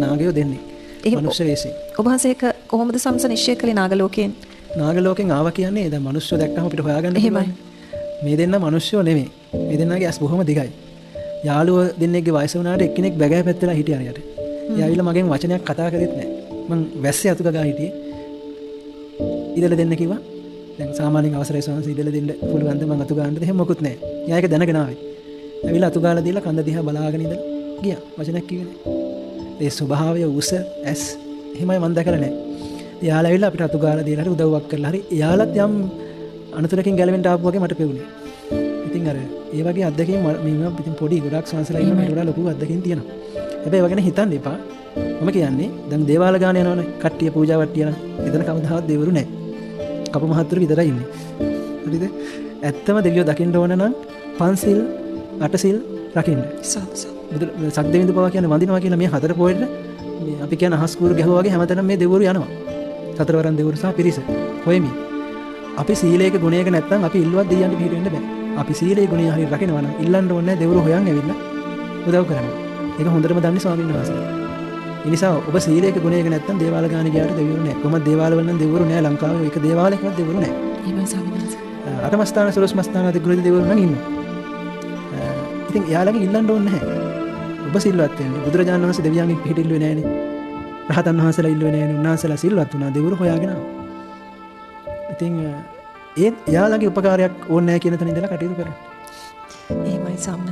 නාගයෝ දෙන්නේ. මනුෂ්‍ය වෙස්සේ. ඔබ වහන්සේ ඒක කොහොමද සම්ස නිශ්චය කළේ නාගලෝකයෙන්? නාගලෝකෙන් ආවා කියන්නේ දැන් මනුෂ්‍යෝ දැක්කම අපිට හොයාගන්න පුළුවන්. මේ දෙන්න මනුෂ්‍යෝ නෙමෙයි. මේ දෙන්නගේ ඇස් බොහොම දිගයි. යාළුවෝ දෙන්නෙක්ගේ වයස වුණාට එක්කෙනෙක් බැගෑ පැත්තලා හිටියා හරියට. ඒ ඇවිල්ලා මගෙන් වචනයක් කතා කරෙත් නැහැ. මං වැස්සේ අතු ගගා හිටියේ. ඉදලා දෙන්න කිව්වා. දැන් සාමාන්‍යයෙන් අවසරයි සෝන්ස ඉදලා දෙන්න පුළුවන්ද මං අතු ගන්නද එහෙම මොකුත් නැහැ. එයා ඒක දැනගෙන ආවේ. ඇවිල්ලා අතු ගාලා දීලා කන්ද දිහා බලාගෙන ඉඳලා ගියා. වචනයක් කිව්වේ නැහැ. ඒ ස්වභාවය උස ඇස් එහෙමයි මං දැකලා නැහැ. එයාලා ඇවිල්ලා අපිට අතු ගාලා දීලා හරි උදව්වක් කරලා හරි එයාලත් යම් අනතුරකින් ගැලවෙන්න ආපු වගේ මට පෙවුනේ. ඉතින් අර ඒ වගේ අත්දැකීම් මම ඉතින් පොඩි ගොඩක් සංසලා ඉන්න මට වඩා ලොකු අත්දැකීම් තියෙනවා. හැබැයි ඒව ගැන හිතන්න එපා. මම කියන්නේ දැන් දේවාල ගාන යනවනේ කට්ටිය පූජාවක් තියන. එතන කවදාවත් දෙවරු නැහැ. කපු මහත්තුරු විතරයි ඉන්නේ. හරිද? ඇත්තම දෙවියෝ දකින්න ඕන නම් පන්සිල් අටසිල් රකින්න. සද්දෙවිඳු පවා කියන්නේ වඳිනවා කියලා මේ හතර පොයේට මේ අපි කියන අහස් කූරු ගැහුවා වගේ හැමතැනම මේ දෙවරු යනවා. සතරවරන් දෙවරු සහ පිරිස. හොයමි. අපි සීලයක ගුණයක නැත්නම් අපි ඉල්ලුවත් දෙයියන්ට පිට වෙන්න බෑ. අපි සීලේ ගුණය හරියට රකින්නවා නම් ඉල්ලන්න ඕනේ නැහැ දෙවරු හොයන් ඇවිල්ලා උදව් කරන්න. ඒක හොඳටම දන්නේ ස්වාමීන් වහන්සේ. ඒ නිසා ඔබ සීලයක ගුණයක නැත්නම් දේවාල ගාන ගියාට දෙවිවරු නැහැ. කොහොමද දේවාල වල නම් දෙවිවරු නැහැ ලංකාවේ. ඒක දේවාලයකවත් දෙවිවරු නැහැ. එහෙමයි ස්වාමීන් වහන්සේ. අටමස්ථාන සුරස්මස්ථාන අධිගෘහිත දෙවිවරු නම් ඉන්නවා. ඉතින් එයාලගෙන් ඉල්ලන්න ඕනේ නැහැ. ඔබ සිල්වත් වෙන්න. බුදුරජාණන් වහන්සේ දෙවියන්ගෙන් පිට ඉල්ලුවේ නැහනේ. රහතන් වහන්සේලා ඉල්ලුවේ නැහනේ. උන්වහන්සේලා සිල්වත් වුණා. දෙවිවරු හොයාගෙන ආවා. ඉතින් එයාලගේ උපකාරයක් ඕනේ නැහැ කියන තැන ඉඳලා කටයුතු කරන්න. එහෙමයි ස්වාමීන්